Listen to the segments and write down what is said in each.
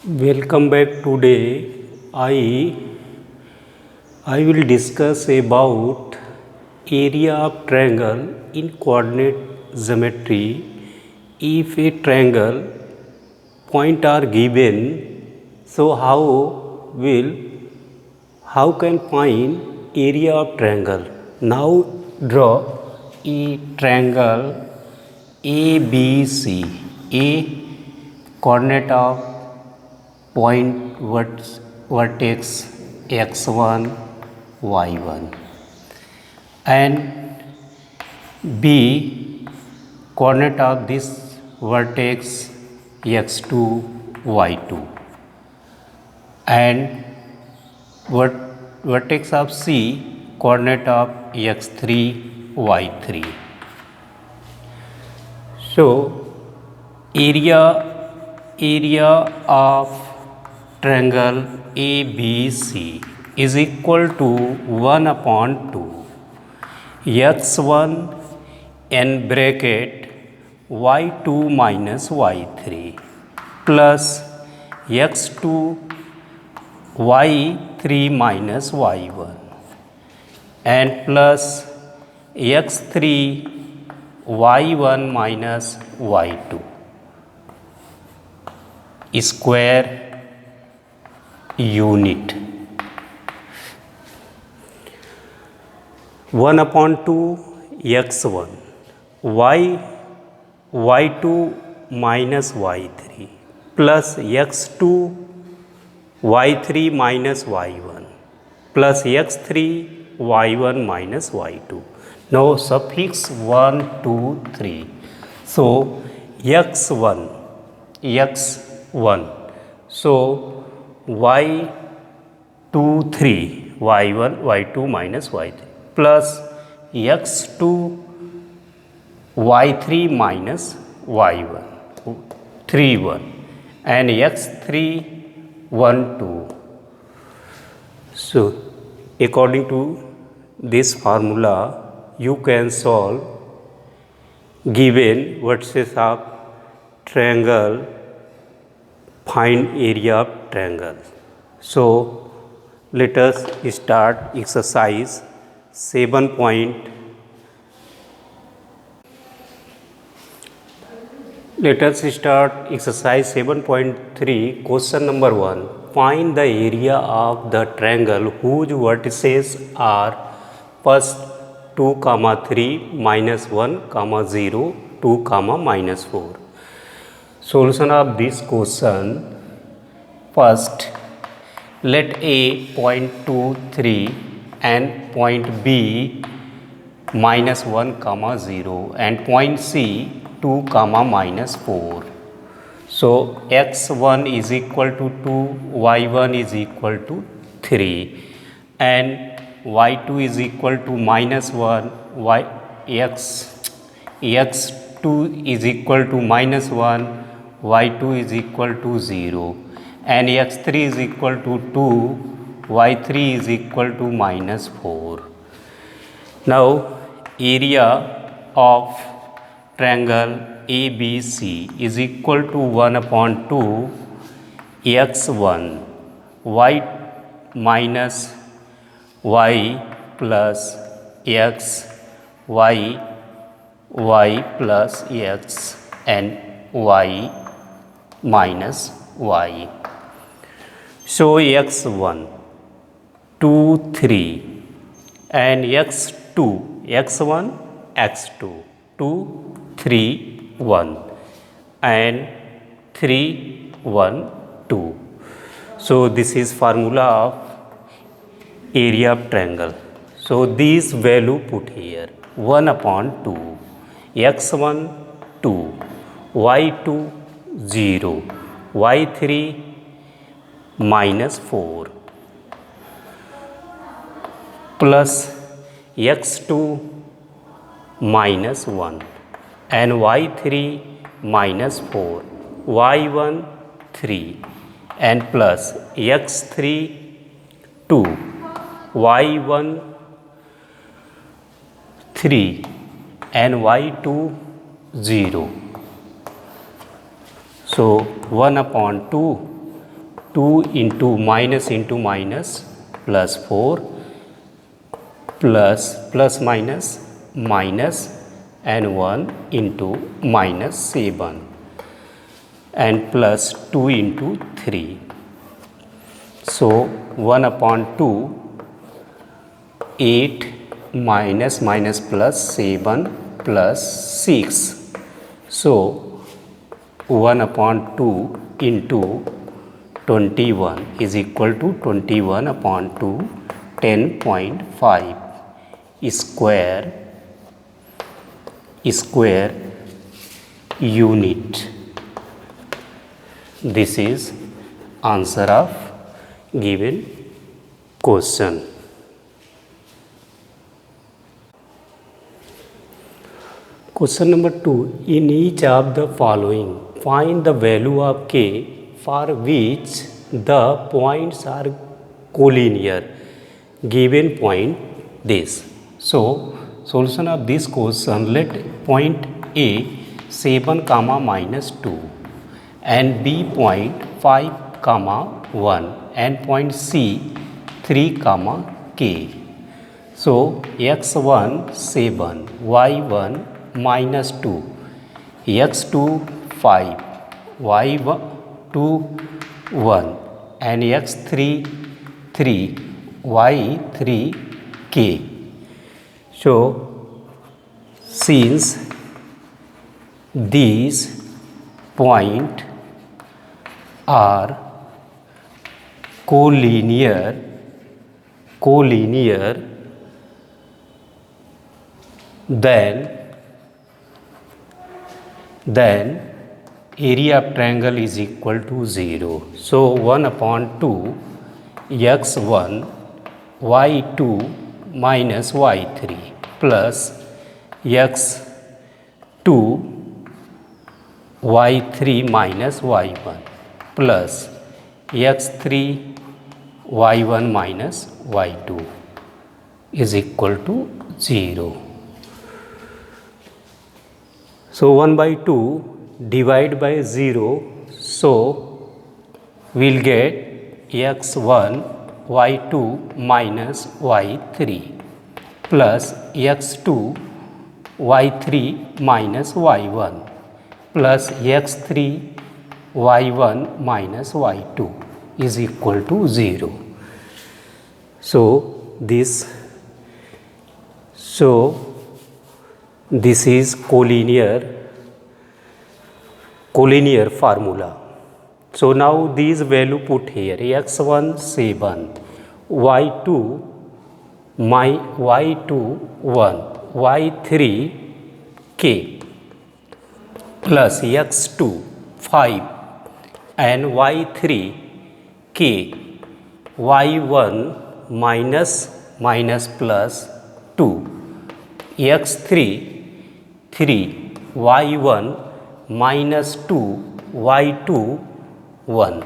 Welcome back. Today I will discuss about area of triangle in coordinate geometry. If a triangle point are given, so will how can find area of triangle? Now draw a triangle ABC. A coordinate of point vertex x1 y1 and B coordinate of this vertex x2 y2 and vertex of C coordinate of x3 y3. So area of triangle ABC is equal to 1 upon 2 x1 in bracket y2 minus y3 plus x2 y3 minus y1 and plus x3 y1 minus y2 square unit. 1 upon 2 x1 y2 minus y3 plus x2 y3 minus y1 plus x3 y1 minus y2. Now suffix 1 2 3. So x1 so y2 3 y1 y2 minus y3 plus x2 y3 minus y1 3 1 and x3 1 2. So according to this formula you can solve given vertices of triangle, find area of triangle. So let us start exercise 7 point. Let us start exercise 7.3. Question number 1. Find the area of the triangle whose vertices are first 2, 3, minus 1, 0, 2, minus 4. Solution of this question. First, let A point 2, 3 and point B minus 1, 0 and point C 2, minus 4. So x1 is equal to 2, y1 is equal to 3 and y2 is equal to minus 1, x2 is equal to minus 1, y2 is equal to 0 and x3 is equal to 2, y3 is equal to minus 4. Now area of triangle ABC is equal to 1 upon 2 x1 y minus y plus x y plus x and y minus y. So x1 2 3 and x2 x1 x2 2 3 1 and 3 1 2. So this is formula of area of triangle. So this value put here 1 upon 2 x1 2 y2 0 y3 minus 4 plus x2 minus 1 and y3 minus 4 y1 3 and plus x3 2 y1 3 and y2 0. So 1 upon 2 2 into minus plus 4 plus minus minus and 1 into minus 7 and plus 2 into 3. So 1 upon 2, 8 minus plus 7 plus 6. So 1 upon 2 into 21 is equal to 21 upon 2, 10.5 square unit. This is answer of given question. Question number 2. In each of the following, find the value of k for which the points are collinear. Given point this. So solution of this question, let point A 7 comma minus 2 and B point 5 comma 1 and point C 3 comma k. So x1 7, y1 minus 2, x2 5, y2 1 and x3 3, y3 k. So since these points are collinear, then area of triangle is equal to 0. So 1 upon 2 x1 y2 minus y3 plus x2 y3 minus y1 plus x3 y1 minus y2 is equal to 0. So 1 by 2 divide by 0, so we'll get x1 y2 minus y3 plus x2 y3 minus y1 plus x3 y1 minus y2 is equal to 0. So this is collinear formula. So now these value put here, x1 7, y2 1, y3 k plus x2 5 and y3 k, y1 minus plus 2, x3 3, y1 minus 2, y2 1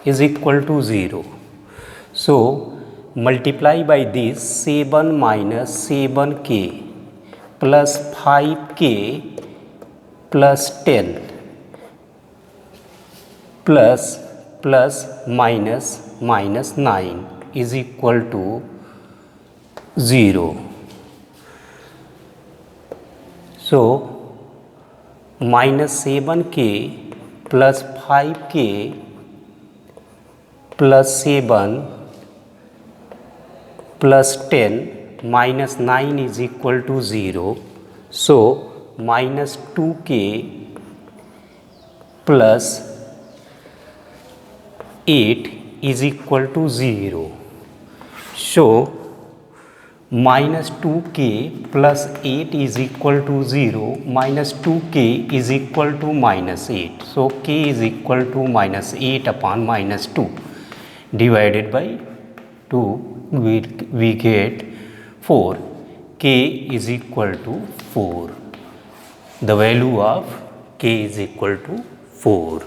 is equal to 0. So multiply by this 7 minus 7k plus 5k plus 10 plus minus 9 is equal to 0. So minus 7k plus 5k plus 7 plus 10 minus 9 is equal to 0. So minus 2k plus 8 is equal to 0. So minus 2k plus 8 is equal to 0, minus 2k is equal to minus 8. So k is equal to minus 8 upon minus 2 divided by 2, we get 4. K is equal to 4. The value of k is equal to 4.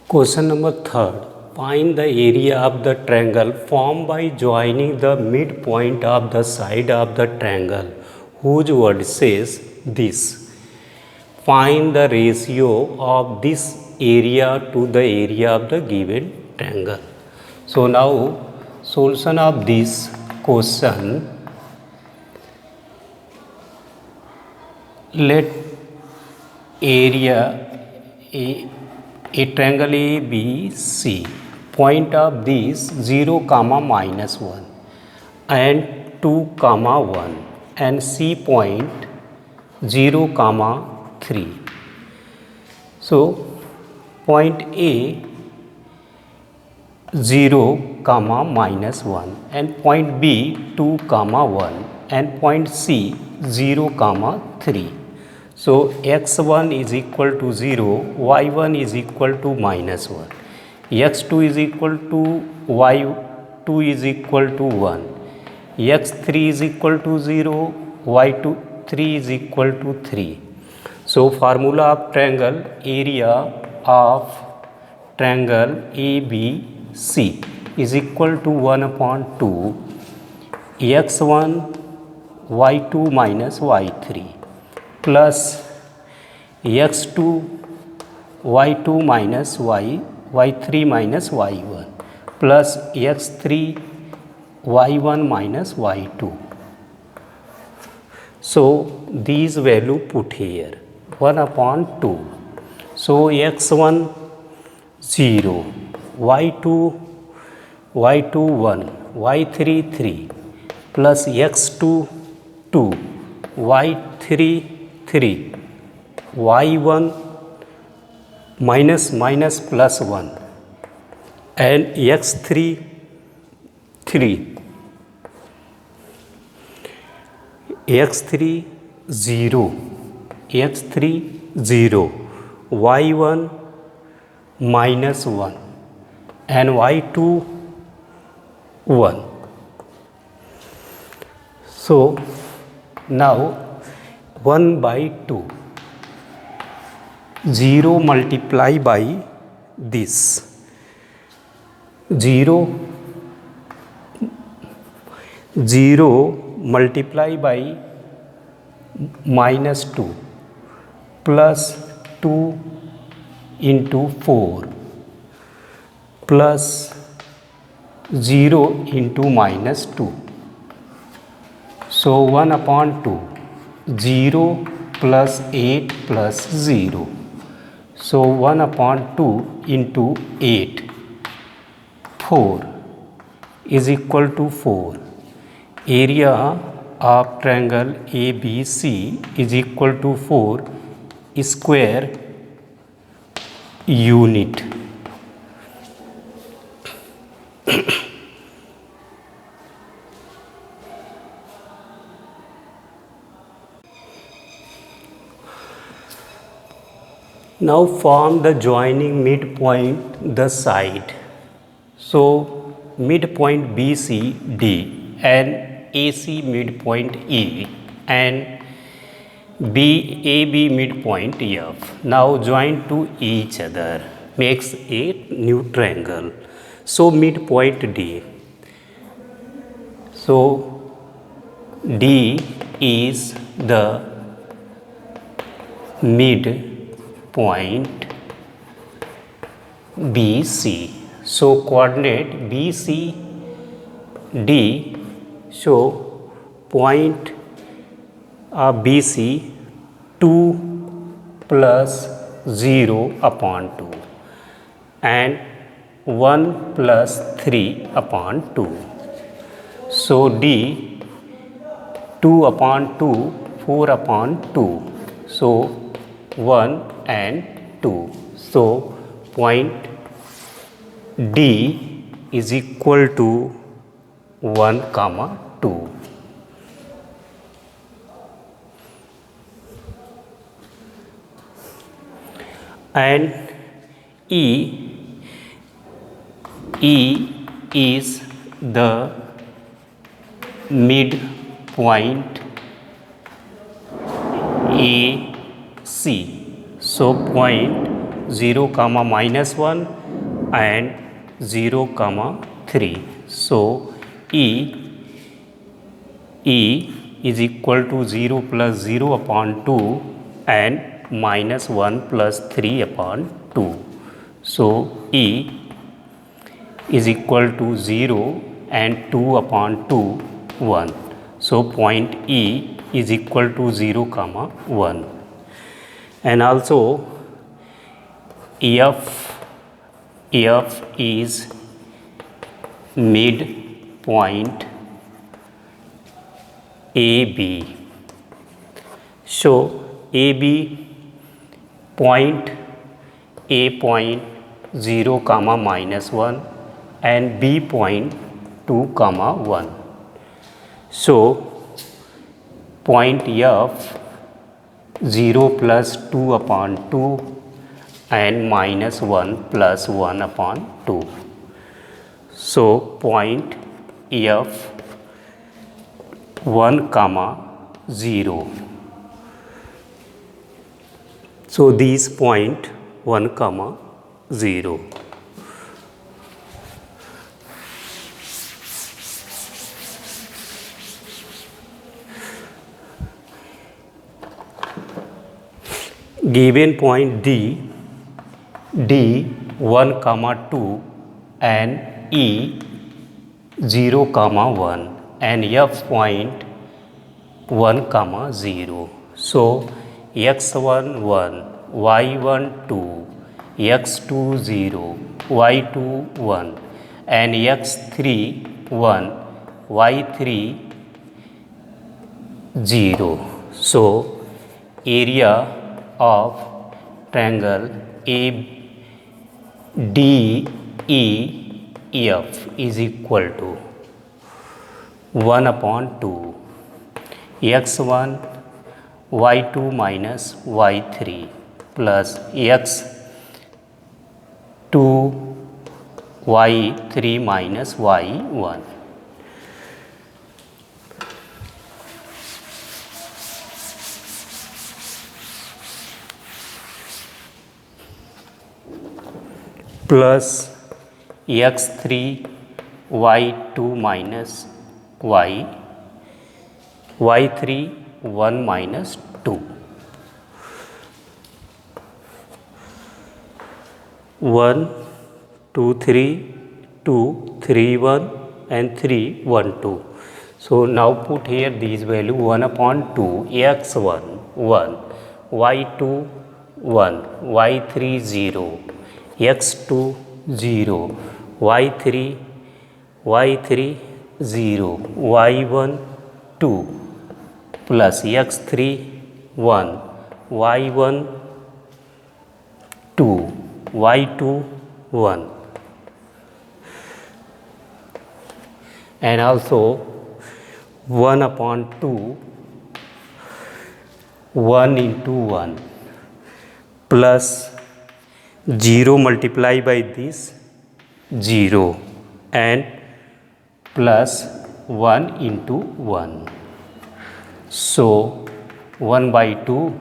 Question number 3. Find the area of the triangle formed by joining the midpoint of the side of the triangle whose vertices this. find the ratio of this area to the area of the given triangle. So now solution of this question, let area a triangle ABC, point of this 0 comma minus 1 and 2 comma 1 and C point 0 comma 3. So point A 0 comma minus 1 and point B 2 comma 1 and point C 0 comma 3. So x1 is equal to 0, y1 is equal to minus 1, x2 is equal to y2 is equal to 1, x3 is equal to 0, y3 is equal to 3. So formula of triangle, area of triangle ABC is equal to 1 upon 2 x1 y2 minus y3 plus x2 y2 minus y3 minus y1 plus x3 y1 minus y2. So these value put here 1 upon 2. So x1 0, y2 1, y3 3 plus x2 2, y3 3, y1 minus minus plus 1 and x3 3, x3 0, x3 0, y1 minus 1 and y2 1. So now 1 by 2, 0 multiply by this, 0 multiply by minus 2 plus 2 into 4 plus 0 into minus 2. So 1 upon 2, 0 plus 8 plus 0. So 1 upon 2 into 8, 4 is equal to 4. Area of triangle ABC is equal to 4 square unit. Now form the joining midpoint the side. So midpoint BCD and AC midpoint E and AB midpoint F now join to each other makes a new triangle. So midpoint D. So D is the midpoint BC. So coordinate BCD show point BC 2 plus 0 upon 2 and 1 plus 3 upon 2. So D 2 upon 2, 4 upon 2. So 1 and 2. So point D is equal to 1 comma 2. And E is the midpoint AC. So point 0 comma minus 1 and 0 comma 3. So E is equal to 0 plus 0 upon 2 and minus 1 plus 3 upon 2. So E is equal to 0 and 2 upon 2 1. So point E is equal to 0 comma 1. And also F is midpoint AB. So AB point, A point 0 comma minus 1 and B point 2 comma 1. So point F 0 plus 2 upon 2 and minus 1 plus 1 upon 2. So point F 1 comma 0. So these point 1 comma 0. Given point D 1 comma 2 and E 0 comma 1 and F point 1 comma 0. So x1 1, y1 2, x2 0, y2 1 and x3 1, y3 0. So area of triangle DEF is equal to 1 upon 2 x1 y2 minus y3 plus x2 y3 minus y1. Plus x3 y2 minus y3 1 minus 2. 1 2 3 2 3 1 and 3 1 2. So now put here these value 1 upon 2 x1 1 y2 1 y3 0 x2 0 y3 0 y1 2 plus x3 1 y1 2 y2 1 and also 1 upon 2 1 into 1 plus 0 multiply by this 0 and plus 1 into 1. So 1 by 2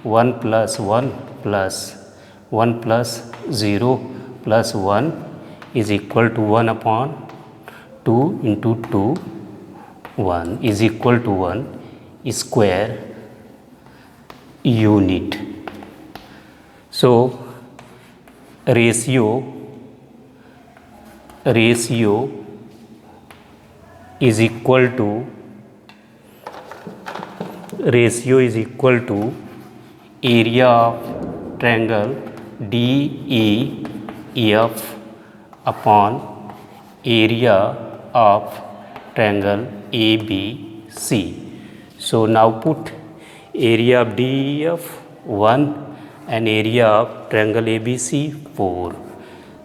1 plus 1 plus 1 plus 0 plus 1 is equal to 1 upon 2 into 2 1 is equal to 1 square unit. So ratio is equal to area of triangle DEF upon area of triangle ABC. So now put area of DEF 1 and area of triangle ABC 4.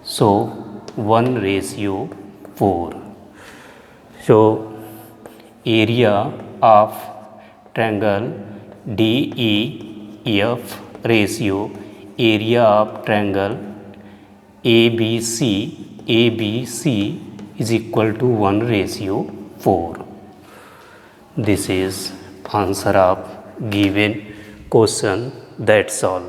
So 1:4. So area of triangle DEF ratio area of triangle ABC is equal to 1:4. This is answer of given question. That's all.